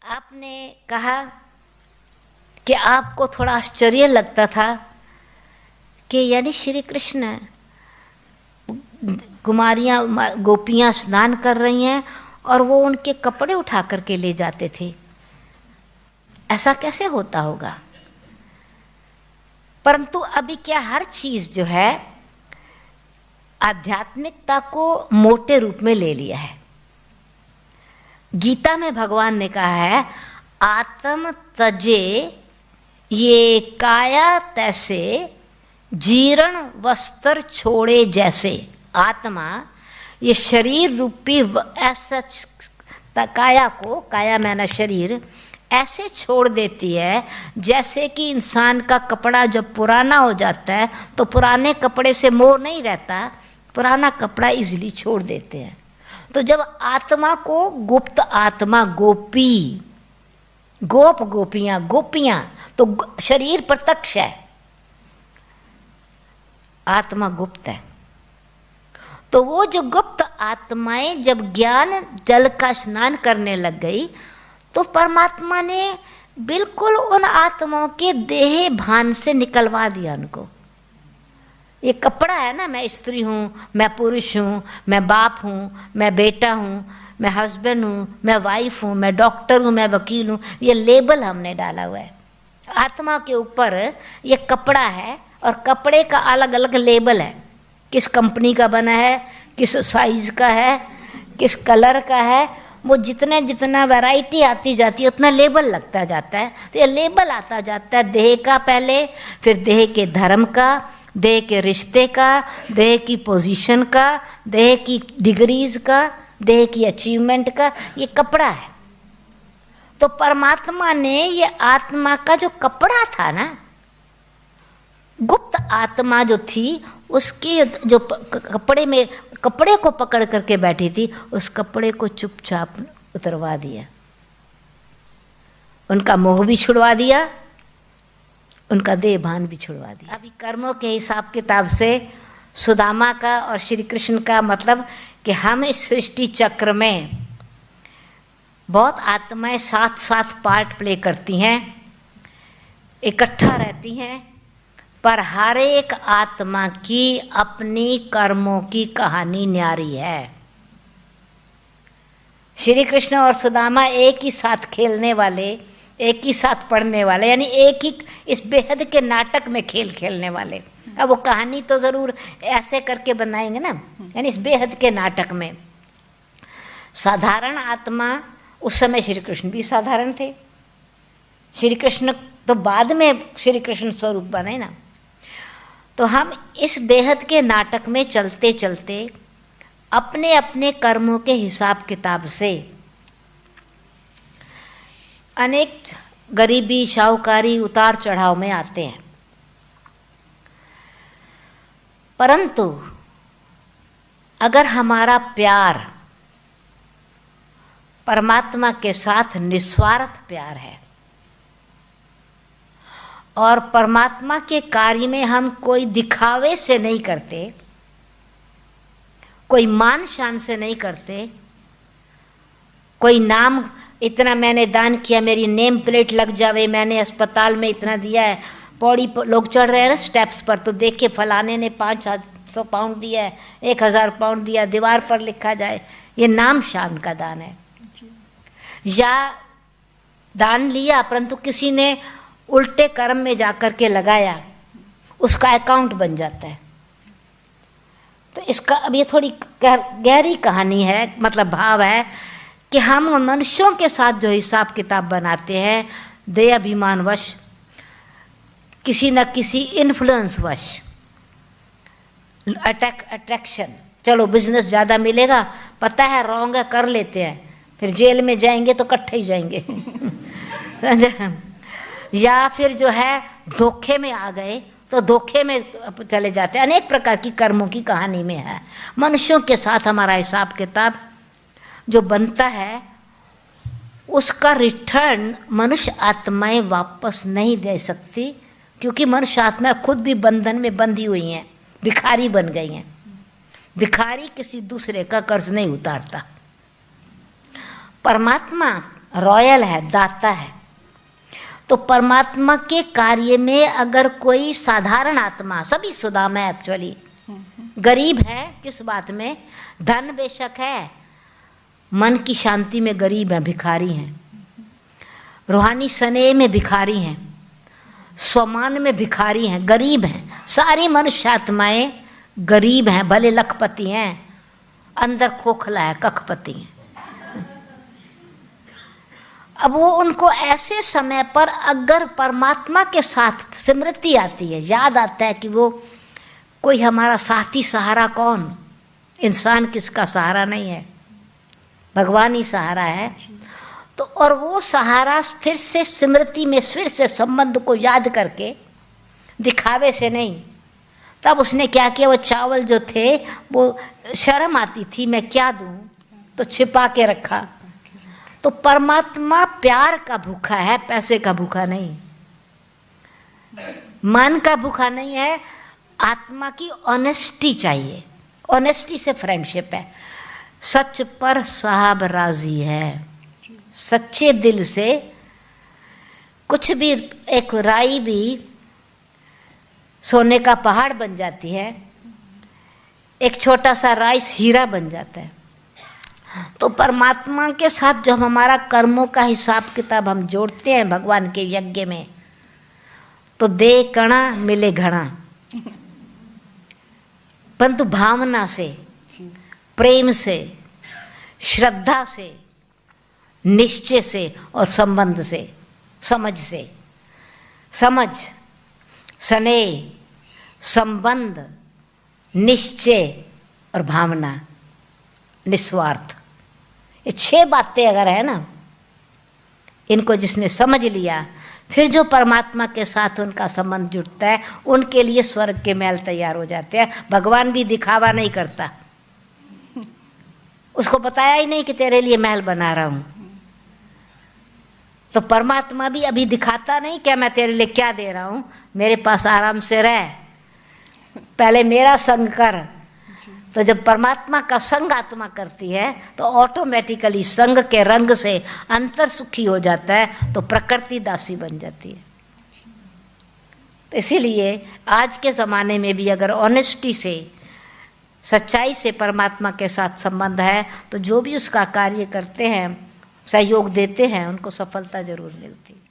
आपने कहा कि आपको थोड़ा आश्चर्य लगता था कि यानी श्री कृष्ण कुमारियाँ गोपियाँ स्नान कर रही हैं और वो उनके कपड़े उठा करके ले जाते थे। ऐसा कैसे होता होगा? परंतु अभी क्या हर चीज़ जो है आध्यात्मिकता को मोटे रूप में ले लिया है। गीता में भगवान ने कहा है आत्म तजे ये काया तैसे जीर्ण वस्त्र छोड़े जैसे। आत्मा ये शरीर रूपी ऐसा काया को, काया मैंने शरीर, ऐसे छोड़ देती है जैसे कि इंसान का कपड़ा जब पुराना हो जाता है तो पुराने कपड़े से मोह नहीं रहता, पुराना कपड़ा इजीली छोड़ देते हैं। तो जब आत्मा को गुप्त आत्मा गोपी, गोप गोपियाँ, गोपियाँ तो शरीर प्रत्यक्ष है, आत्मा गुप्त है। तो वो जो गुप्त आत्माएं जब ज्ञान जल का स्नान करने लग गई तो परमात्मा ने बिल्कुल उन आत्माओं के देह भान से निकलवा दिया उनको। ये कपड़ा है ना, मैं स्त्री हूँ, मैं पुरुष हूँ, मैं बाप हूँ, मैं बेटा हूँ, मैं हस्बैंड हूँ, मैं वाइफ हूँ, मैं डॉक्टर हूँ, मैं वकील हूँ, ये लेबल हमने डाला हुआ है। आत्मा के ऊपर ये कपड़ा है और कपड़े का अलग अलग लेबल है, किस कंपनी का बना है, किस साइज का है, किस कलर का है। वो जितना वैरायटी आती जाती है उतना लेबल लगता जाता है। तो ये लेबल आता जाता है देह का पहले, फिर देह के धर्म का, देह के रिश्ते का, देह की पोजीशन का, देह की डिग्रीज का, देह की अचीवमेंट का, ये कपड़ा है। तो परमात्मा ने ये आत्मा का जो कपड़ा था ना, गुप्त आत्मा जो थी, उसके जो कपड़े में कपड़े को पकड़ करके बैठी थी, उस कपड़े को चुपचाप उतरवा दिया, उनका मोह भी छुड़वा दिया, उनका देह भान भी छुड़वा दिया। अभी कर्मों के हिसाब किताब से सुदामा का और श्री कृष्ण का मतलब कि हम इस सृष्टि चक्र में बहुत आत्माएं साथ साथ पार्ट प्ले करती हैं, इकट्ठा रहती हैं, पर हर एक आत्मा की अपनी कर्मों की कहानी न्यारी है। श्री कृष्ण और सुदामा एक ही साथ खेलने वाले, एक ही साथ पढ़ने वाले, यानी एक ही इस बेहद के नाटक में खेल खेलने वाले। अब वो कहानी तो ज़रूर ऐसे करके बनाएंगे ना, यानी इस बेहद के नाटक में साधारण आत्मा, उस समय श्री कृष्ण भी साधारण थे, श्री कृष्ण तो बाद में श्री कृष्ण स्वरूप बने ना। तो हम इस बेहद के नाटक में चलते चलते अपने अपने कर्मों के हिसाब किताब से अनेक गरीबी, शाहूकारी, उतार चढ़ाव में आते हैं। परंतु अगर हमारा प्यार परमात्मा के साथ निस्वार्थ प्यार है और परमात्मा के कार्य में हम कोई दिखावे से नहीं करते, कोई मान शान से नहीं करते, कोई नाम, इतना मैंने दान किया, मेरी नेम प्लेट लग जावे, मैंने अस्पताल में इतना दिया है, पौड़ी लोग चढ़ रहे हैं ना स्टेप्स पर तो देख के फलाने ने 500 पाउंड दिया है, 1000 पाउंड दिया, दीवार पर लिखा जाए, ये नाम शान का दान है। या दान लिया परंतु किसी ने उल्टे कर्म में जाकर के लगाया, उसका अकाउंट बन जाता है। तो इसका अब ये थोड़ी गहरी कहानी है, मतलब भाव है कि हम मनुष्यों के साथ जो हिसाब किताब बनाते हैं, दया अभिमानवश, किसी न किसी इन्फ्लुएंस वश, अट्रैक्शन, चलो बिजनेस ज़्यादा मिलेगा, पता है रॉन्ग है, कर लेते हैं, फिर जेल में जाएंगे तो इकट्ठे ही जाएंगे या फिर जो है धोखे में आ गए तो धोखे में चले जाते हैं। अनेक प्रकार की कर्मों की कहानी में है। मनुष्यों के साथ हमारा हिसाब किताब जो बनता है उसका रिटर्न मनुष्य आत्माएं वापस नहीं दे सकती, क्योंकि मनुष्य आत्माएं खुद भी बंधन में बंधी हुई हैं, भिखारी बन गई हैं। भिखारी किसी दूसरे का कर्ज नहीं उतारता। परमात्मा रॉयल है, दाता है। तो परमात्मा के कार्य में अगर कोई साधारण आत्मा, सभी सुदामा है एक्चुअली, गरीब है किस बात में, धन बेशक है, मन की शांति में गरीब है, भिखारी हैं, रूहानी स्नेह में भिखारी हैं, स्वमान में भिखारी हैं, गरीब हैं। सारी मनुष्य आत्माएं गरीब हैं, भले लखपति हैं, अंदर खोखला है, कखपति हैं। अब वो उनको ऐसे समय पर अगर परमात्मा के साथ स्मृति आती है, याद आता है कि वो कोई हमारा साथी सहारा कौन, इंसान किसका सहारा नहीं है, भगवान ही सहारा है। तो और वो सहारा फिर से स्मृति में, फिर से संबंध को याद करके, दिखावे से नहीं। तब उसने क्या किया, वो चावल जो थे वो शर्म आती थी मैं क्या दूं, तो छिपा के रखा। तो परमात्मा प्यार का भूखा है, पैसे का भूखा नहीं, मन का भूखा नहीं है। आत्मा की ऑनेस्टी चाहिए, ऑनेस्टी से फ्रेंडशिप है। सच पर साहब राजी है, सच्चे दिल से कुछ भी, एक राई भी सोने का पहाड़ बन जाती है, एक छोटा सा राइस हीरा बन जाता है। तो परमात्मा के साथ जब हमारा कर्मों का हिसाब किताब हम जोड़ते हैं भगवान के यज्ञ में, तो दे कणा मिले घड़ा, परंतु भावना से, प्रेम से, श्रद्धा से, निश्चय से और संबंध से, समझ से। समझ, स्नेह, संबंध, निश्चय और भावना, निस्वार्थ, ये 6 बातें अगर है ना, इनको जिसने समझ लिया, फिर जो परमात्मा के साथ उनका संबंध जुड़ता है, उनके लिए स्वर्ग के महल तैयार हो जाते हैं। भगवान भी दिखावा नहीं करता, उसको बताया ही नहीं कि तेरे लिए महल बना रहा हूं। तो परमात्मा भी अभी दिखाता नहीं क्या मैं तेरे लिए क्या दे रहा हूं, मेरे पास आराम से रह, पहले मेरा संग कर। तो जब परमात्मा का संग आत्मा करती है तो ऑटोमेटिकली संग के रंग से अंतर सुखी हो जाता है, तो प्रकृति दासी बन जाती है। तो इसीलिए आज के ज़माने में भी अगर ऑनेस्टी से, सच्चाई से परमात्मा के साथ संबंध है, तो जो भी उसका कार्य करते हैं, सहयोग देते हैं, उनको सफलता जरूर मिलती है।